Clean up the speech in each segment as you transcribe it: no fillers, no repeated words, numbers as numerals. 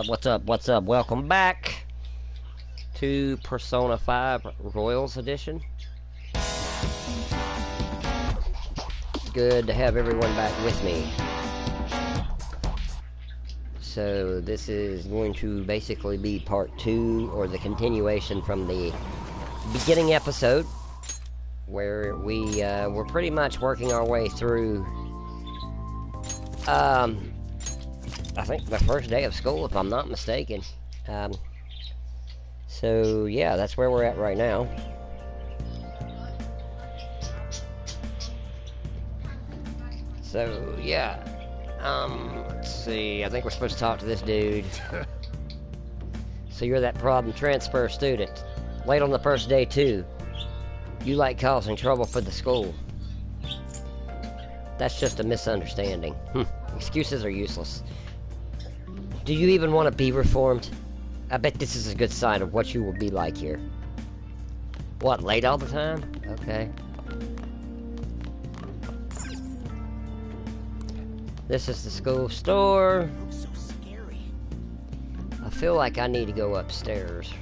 What's up? What's up? Welcome back to Persona 5 Royals Edition. Good to have everyone back with me. So this is going to basically be part 2, or the continuation from the beginning episode, where we were pretty much working our way through I think the first day of school, if I'm not mistaken. So yeah, that's where we're at right now. So yeah, let's see. I think we're supposed to talk to this dude. So you're that problem transfer student, late on the first day too. You like causing trouble for the school. That's just a misunderstanding. Excuses are useless. Do you even want to be reformed? I bet this is a good sign of what you will be like here. What, late all the time? Okay. This is the school store. So scary. I feel like I need to go upstairs.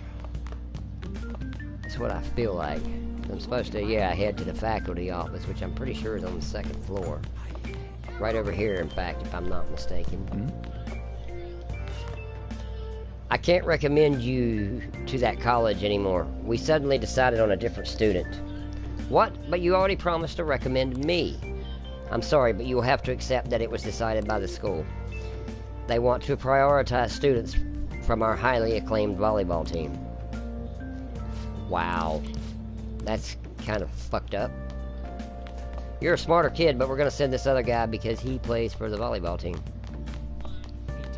That's what I feel like. I'm supposed to, head to the faculty office, which I'm pretty sure is on the second floor. Right over here, in fact, if I'm not mistaken. I can't recommend you to that college anymore. We suddenly decided on a different student. What? But you already promised to recommend me. I'm sorry, but you will have to accept that it was decided by the school. They want to prioritize students from our highly acclaimed volleyball team. Wow. That's kind of fucked up. You're a smarter kid, but we're going to send this other guy because he plays for the volleyball team.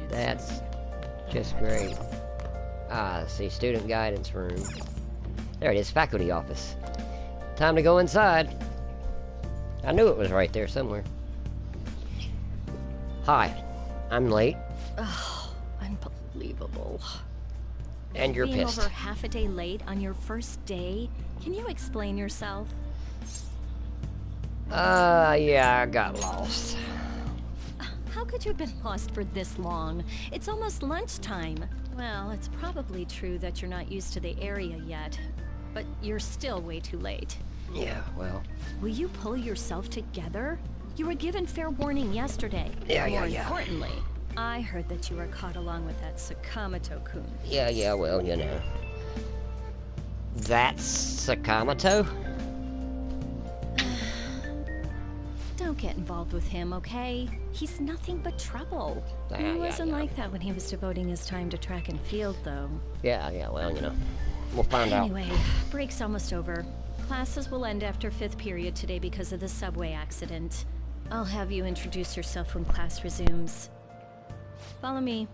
That's just great. See, student guidance room. There it is, faculty office. Time to go inside. I knew it was right there somewhere. Hi, I'm late. Oh, unbelievable. And you're Being pissed. over half a day late on your first day? Can you explain yourself? Yeah, I got lost. How could you have been lost for this long? It's almost lunchtime. Well, it's probably true that you're not used to the area yet, but you're still way too late. Yeah, well. Will you pull yourself together? You were given fair warning yesterday. Yeah. More importantly, I heard that you were caught along with that Sakamoto-kun. Yeah, well, you know. That's Sakamoto? Don't get involved with him, okay? He's nothing but trouble. He wasn't like that when he was devoting his time to track and field, though. Yeah, well, you know. We'll find out. Anyway, break's almost over. Classes will end after 5th period today because of the subway accident. I'll have you introduce yourself when class resumes. Follow me.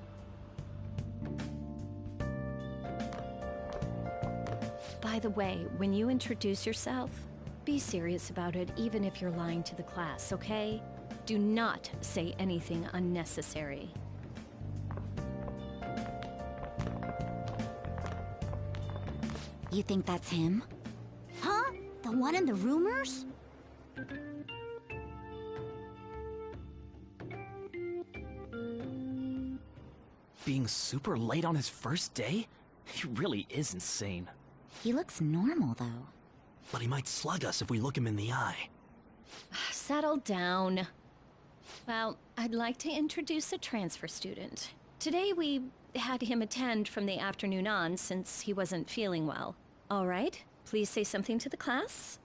By the way, when you introduce yourself, be serious about it even if you're lying to the class, okay? Do not say anything unnecessary. You think that's him? Huh? The one in the rumors? Being super late on his first day? He really is insane. He looks normal, though. But he might slug us if we look him in the eye. Settle down. Well, I'd like to introduce a transfer student. Today we had him attend from the afternoon on since he wasn't feeling well. All right, please say something to the class.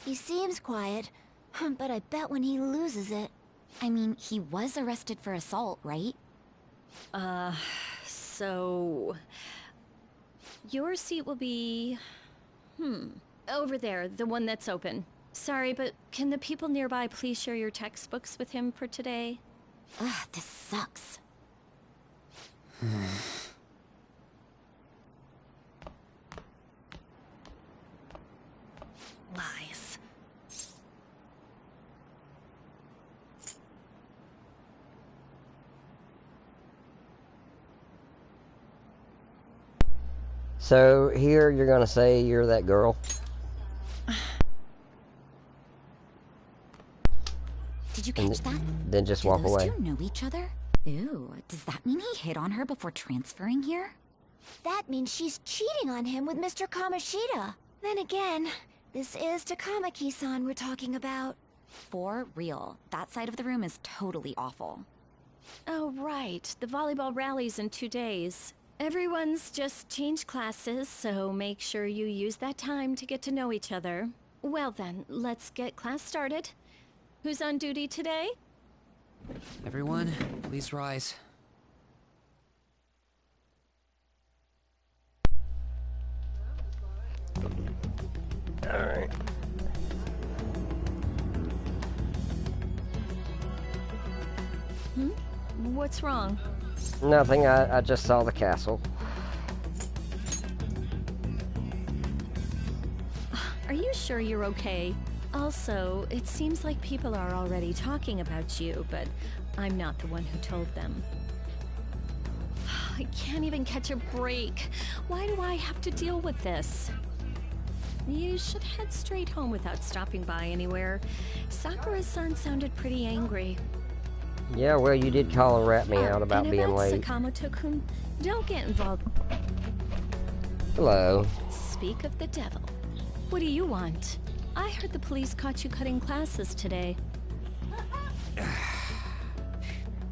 He seems quiet, but I bet when he loses it... I mean, he was arrested for assault, right? So... Your seat will be... over there, the one that's open. Sorry, but can the people nearby please share your textbooks with him for today? Ugh, this sucks. Lies. So here you're gonna say you're that girl? Did you catch that? Then just Do walk those away. two know each other? Ew, does that mean he hit on her before transferring here? That means she's cheating on him with Mr. Kamoshida. Then again, this is Takamaki-san we're talking about. For real, that side of the room is totally awful. Oh, right. The volleyball rally's in 2 days. Everyone's just changed classes, so make sure you use that time to get to know each other. Well then, let's get class started. Who's on duty today? Everyone, please rise. Alright. What's wrong? Nothing, I just saw the castle. Are you sure you're okay? Also, it seems like people are already talking about you, but I'm not the one who told them. I can't even catch a break. Why do I have to deal with this? You should head straight home without stopping by anywhere. Sakura-san sounded pretty angry. Yeah, well, you did call and rat me out about and being about late. Sakamoto-kun, don't get involved. Hello. Speak of the devil. What do you want? I heard the police caught you cutting classes today.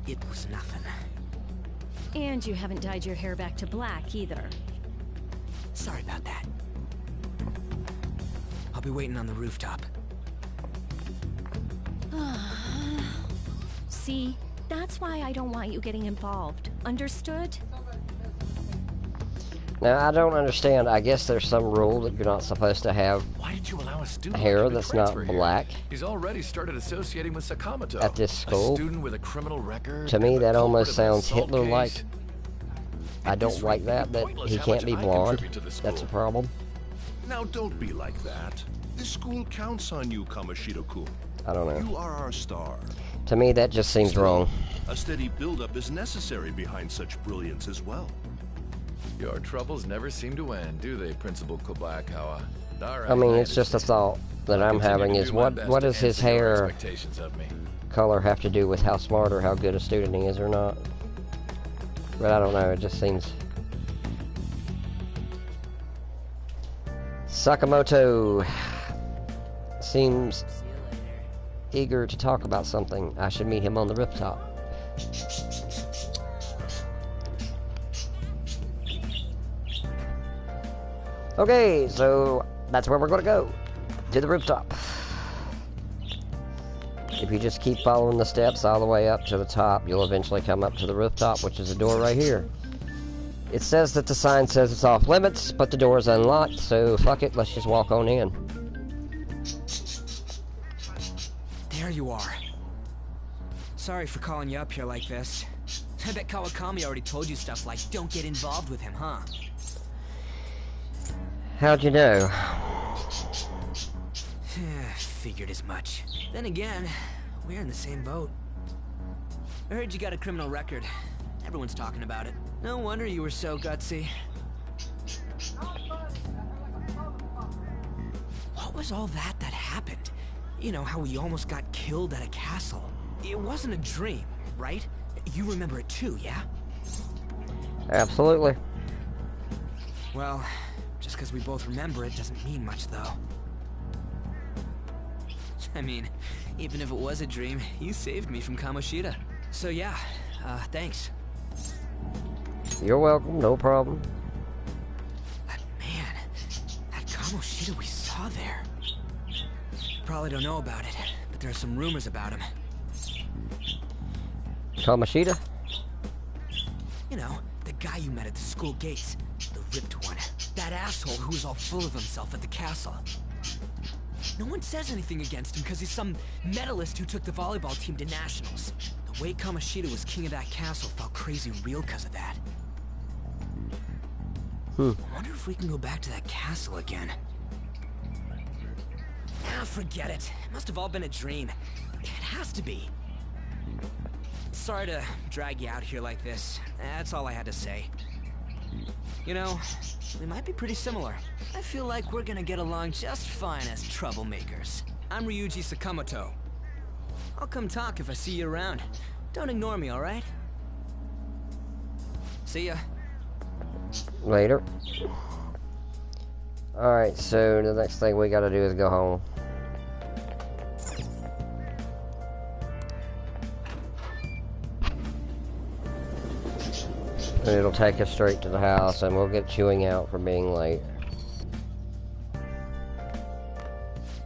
It was nothing. And you haven't dyed your hair back to black either. Sorry about that. I'll be waiting on the rooftop. See, that's why I don't want you getting involved. Understood? Now, I don't understand. I guess there's some rule that you're not supposed to have Why did you allow a student hair like you to that's not transfer here? black He's already started associating with Sakamoto. at this school. A student with a criminal record. To me, and a that almost culprit of an sounds assault Hitler-like. case. I At this don't like rate, that, it'd be but pointless he how can't much be I blonde. contribute to the That's a school. problem. Now don't be like that. This school counts on you, Kamoshida-kun. I don't know. You are our star. To me, that just seems Still, wrong. A steady build-up is necessary behind such brilliance as well. Your troubles never seem to end, do they, Principal Kobayakawa? All right, I mean, it's just a understand. thought that I'll I'm continue having to is do my what best what to does his answer your hair expectations of me. color have to do with how smart or how good a student he is or not? But I don't know, it just seems... Sakamoto seems eager to talk about something. I should meet him on the rooftop. Okay, so that's where we're gonna go. To the rooftop. If you just keep following the steps all the way up to the top, you'll eventually come up to the rooftop, which is a door right here. It says that the sign says it's off limits, but the door is unlocked, so fuck it, let's just walk on in. There you are. Sorry for calling you up here like this. I bet Kawakami already told you stuff like, don't get involved with him, huh? How'd you know? Figured as much. Then again, we're in the same boat. I heard you got a criminal record. Everyone's talking about it. No wonder you were so gutsy. What was all that happened? You know, how we almost got killed at a castle. It wasn't a dream, right? You remember it too, yeah? Absolutely. Well, just because we both remember it doesn't mean much, though. I mean, even if it was a dream, you saved me from Kamoshida. So yeah, thanks. You're welcome, no problem. But man, that Kamoshida we saw there. Probably don't know about it, but there are some rumors about him. Kamoshida? You know, the guy you met at the school gates. The ripped one. That asshole who was all full of himself at the castle. No one says anything against him because he's some medalist who took the volleyball team to nationals. The way Kamoshida was king of that castle felt crazy real because of that. I wonder if we can go back to that castle again. Ah, forget it. It must have all been a dream. It has to be. Sorry to drag you out here like this. That's all I had to say. You know, we might be pretty similar. I feel like we're gonna get along just fine as troublemakers. I'm Ryuji Sakamoto. I'll come talk if I see you around. Don't ignore me, alright? See ya. Later. Alright, so the next thing we gotta do is go home. And it'll take us straight to the house, and we'll get chewing out for being late.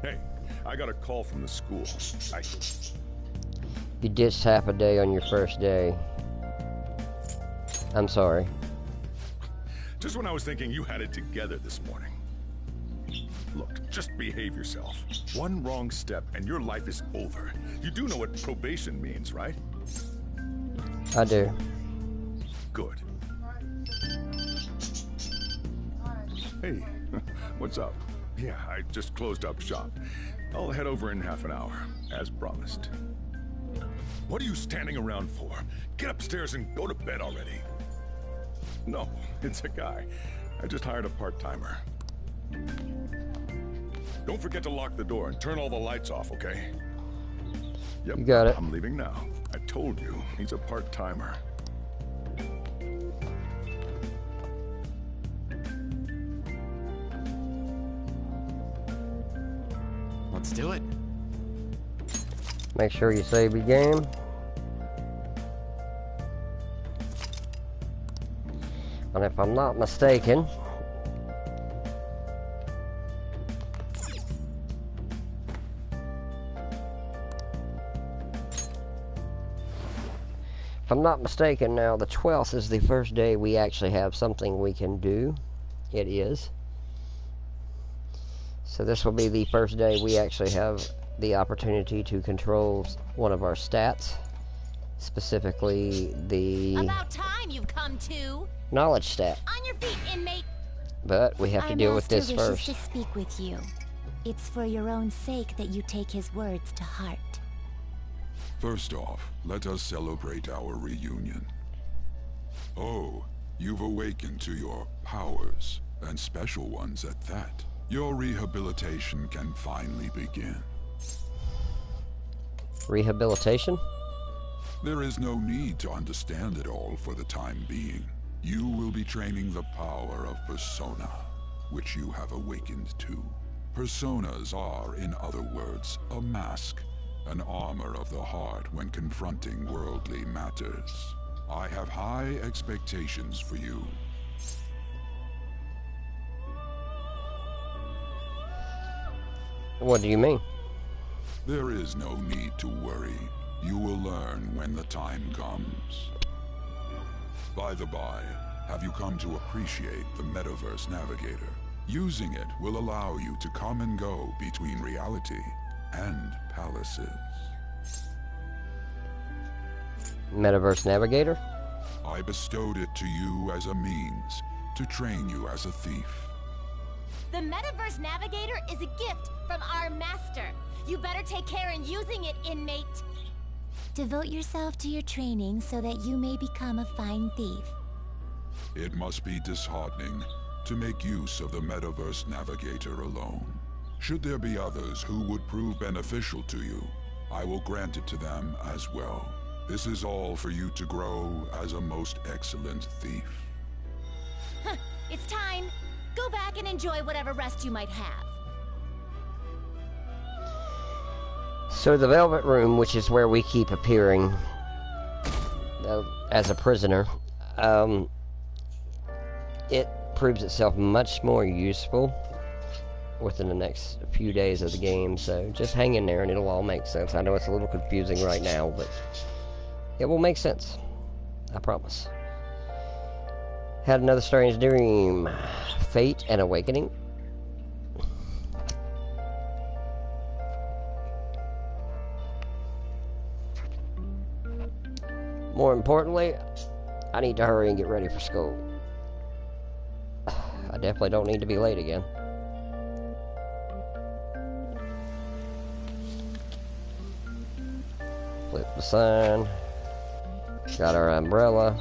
Hey, I got a call from the school. You ditched half a day on your first day. I'm sorry. Just when I was thinking you had it together this morning. Look, just behave yourself. One wrong step and your life is over. You do know what probation means, right? I do. Good. Hey, what's up? Yeah, I just closed up shop. I'll head over in half an hour, as promised. What are you standing around for? Get upstairs and go to bed already. No, it's a guy. I just hired a part-timer. Don't forget to lock the door and turn all the lights off, okay? Yep, You got it. I'm leaving now. I told you, he's a part-timer. Let's do it. Make sure you save your game. And if I'm not mistaken, now the 12th is the first day we actually have something we can do. It is. So this will be the first day we actually have the opportunity to control one of our stats, specifically the About time you've come to. knowledge stat. On your feet, inmate. But we have to deal with this Master first. wishes to speak with you. It's for your own sake that you take his words to heart. First off, let us celebrate our reunion. Oh, you've awakened to your powers, and special ones at that. Your rehabilitation can finally begin. Rehabilitation? There is no need to understand it all for the time being. You will be training the power of Persona, which you have awakened to. Personas are, in other words, a mask, an armor of the heart when confronting worldly matters. I have high expectations for you. What do you mean? There is no need to worry. You will learn when the time comes. By the by, have you come to appreciate the Metaverse Navigator? Using it will allow you to come and go between reality and palaces. Metaverse Navigator? I bestowed it to you as a means to train you as a thief. The Metaverse Navigator is a gift from our master. You better take care in using it, inmate. Devote yourself to your training so that you may become a fine thief. It must be disheartening to make use of the Metaverse Navigator alone. Should there be others who would prove beneficial to you, I will grant it to them as well. This is all for you to grow as a most excellent thief. It's time. Go back and enjoy whatever rest you might have. So the Velvet Room, which is where we keep appearing as a prisoner, it proves itself much more useful within the next few days of the game, so just hang in there and it'll all make sense. I know it's a little confusing right now, but it will make sense. I promise. Had another strange dream. Fate and awakening. More importantly, I need to hurry and get ready for school. I definitely don't need to be late again. Flip the sign. Got our umbrella.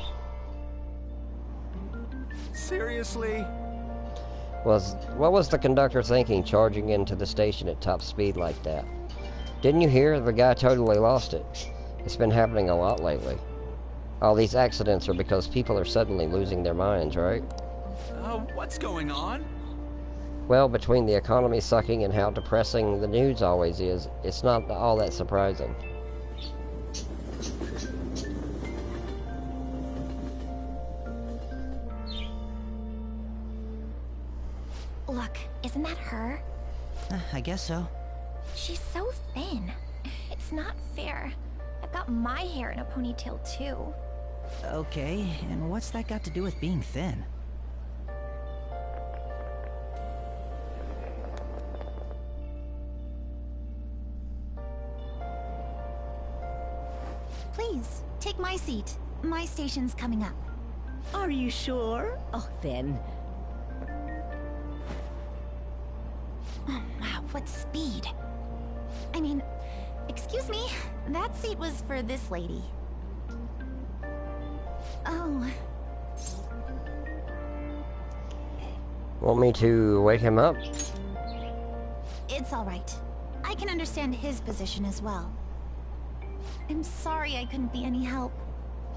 Seriously? What was the conductor thinking, charging into the station at top speed like that? Didn't you hear? The guy totally lost it. It's been happening a lot lately. All these accidents are because people are suddenly losing their minds, right? What's going on? Well, between the economy sucking and how depressing the news always is, it's not all that surprising. Look, isn't that her? I guess so. She's so thin. It's not fair. I've got my hair in a ponytail too. Okay, and what's that got to do with being thin? Please, take my seat. My station's coming up. Are you sure? Oh, then. Oh, wow, what speed. I mean, excuse me, that seat was for this lady. Oh. Want me to wake him up? It's all right. I can understand his position as well. I'm sorry I couldn't be any help.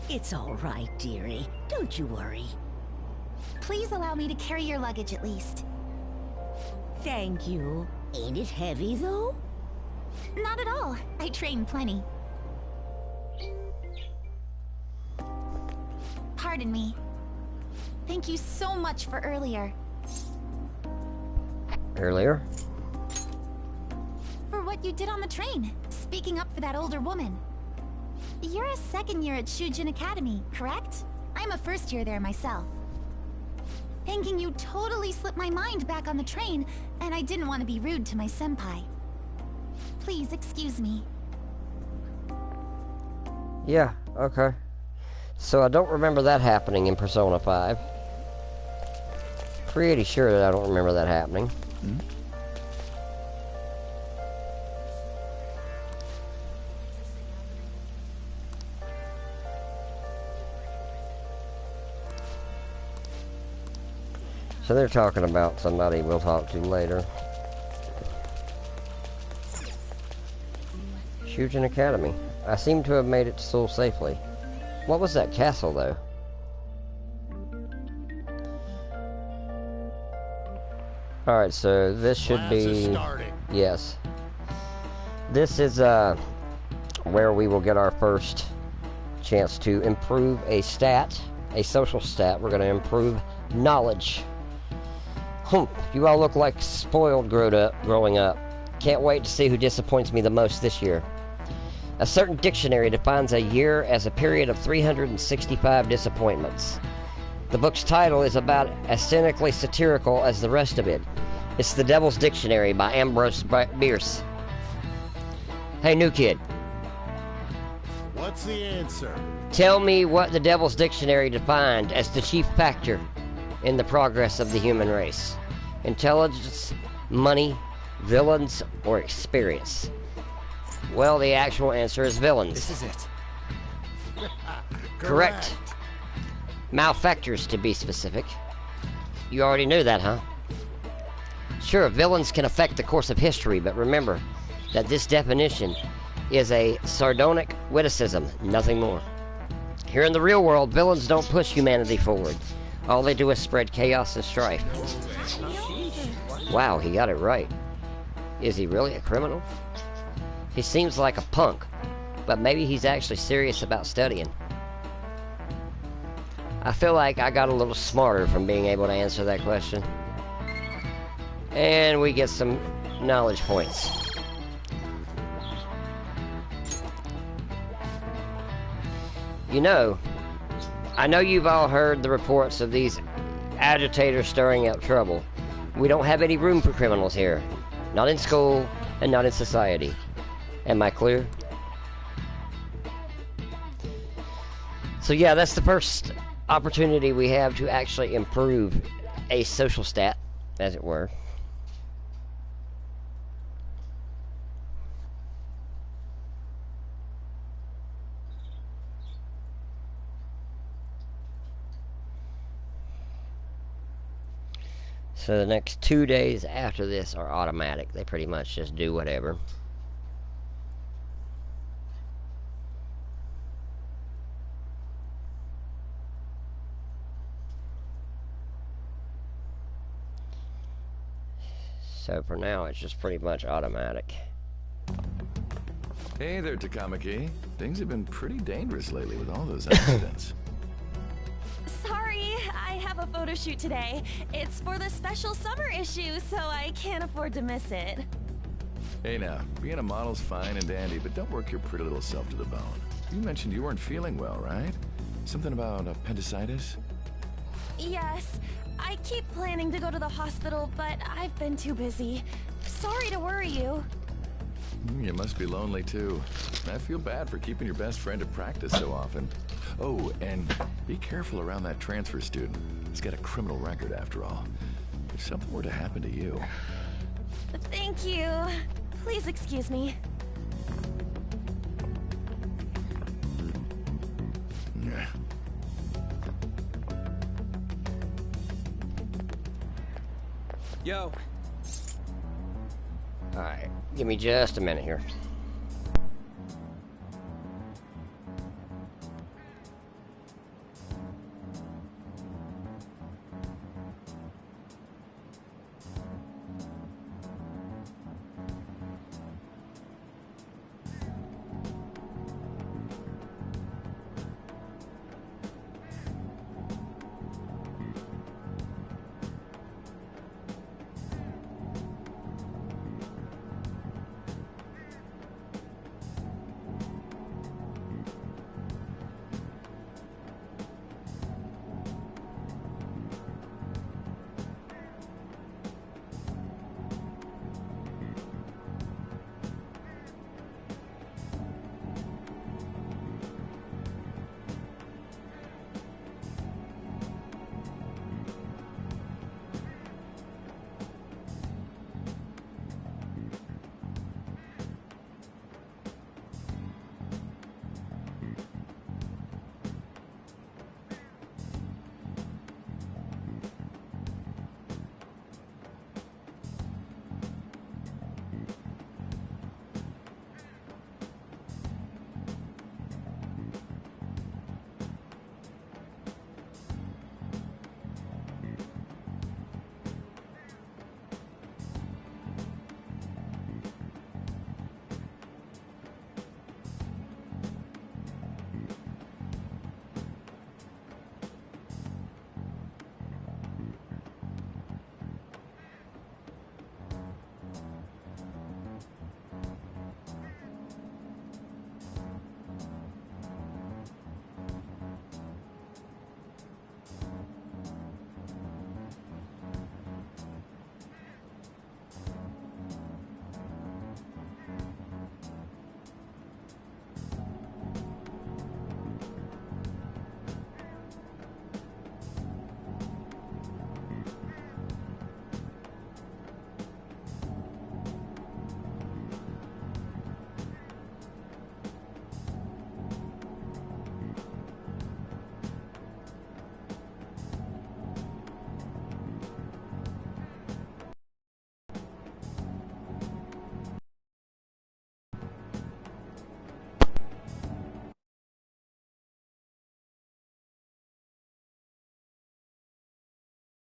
It's all right, dearie. Don't you worry. Please allow me to carry your luggage at least. Thank you. Ain't it heavy, though? Not at all. I train plenty. Pardon me. Thank you so much for earlier. Earlier? For what you did on the train, speaking up for that older woman. You're a second year at Shujin Academy, correct? I'm a first year there myself. Thanking you totally slipped my mind back on the train, and I didn't want to be rude to my senpai. Please excuse me. Yeah, okay. So I don't remember that happening in Persona 5. Pretty sure that I don't remember that happening. So they're talking about somebody we'll talk to later. Shujin Academy. I seem to have made it to Seoul safely. What was that castle, though? Alright, so this should be... Yes. This is where we will get our first chance to improve a stat, a social stat. We're going to improve knowledge. You all look like spoiled growing up. Can't wait to see who disappoints me the most this year. A certain dictionary defines a year as a period of 365 disappointments. The book's title is about as cynically satirical as the rest of it. It's The Devil's Dictionary by Ambrose Bierce. Hey, new kid. What's the answer? Tell me what the Devil's Dictionary defined as the chief factor in the progress of the human race. Intelligence, money, villains, or experience? Well, the actual answer is villains. This is it. Correct. Malefactors, to be specific. You already knew that, huh? Sure, villains can affect the course of history, but remember that this definition is a sardonic witticism, nothing more. Here in the real world, villains don't push humanity forward. All they do is spread chaos and strife. Wow, he got it right. Is he really a criminal? He seems like a punk, but maybe he's actually serious about studying. I feel like I got a little smarter from being able to answer that question. And we get some knowledge points. You know, I know you've all heard the reports of these agitators stirring up trouble. We don't have any room for criminals here. Not in school, and not in society. Am I clear? So yeah, that's the first opportunity we have to actually improve a social stat, as it were. So the next 2 days after this are automatic. They pretty much just do whatever. So for now, it's just pretty much automatic. Hey there, Takamaki. Things have been pretty dangerous lately with all those accidents. Sorry, I have a photo shoot today. It's for the special summer issue, so I can't afford to miss it. Hey now, being a model's fine and dandy, but don't work your pretty little self to the bone. You mentioned you weren't feeling well, right? Something about appendicitis? Yes, I keep planning to go to the hospital, but I've been too busy. Sorry to worry you. You must be lonely too. I feel bad for keeping your best friend at practice so often. Oh, and be careful around that transfer student. He's got a criminal record after all. If something were to happen to you... Thank you. Please excuse me. Yeah. Yo. Alright, give me just a minute here.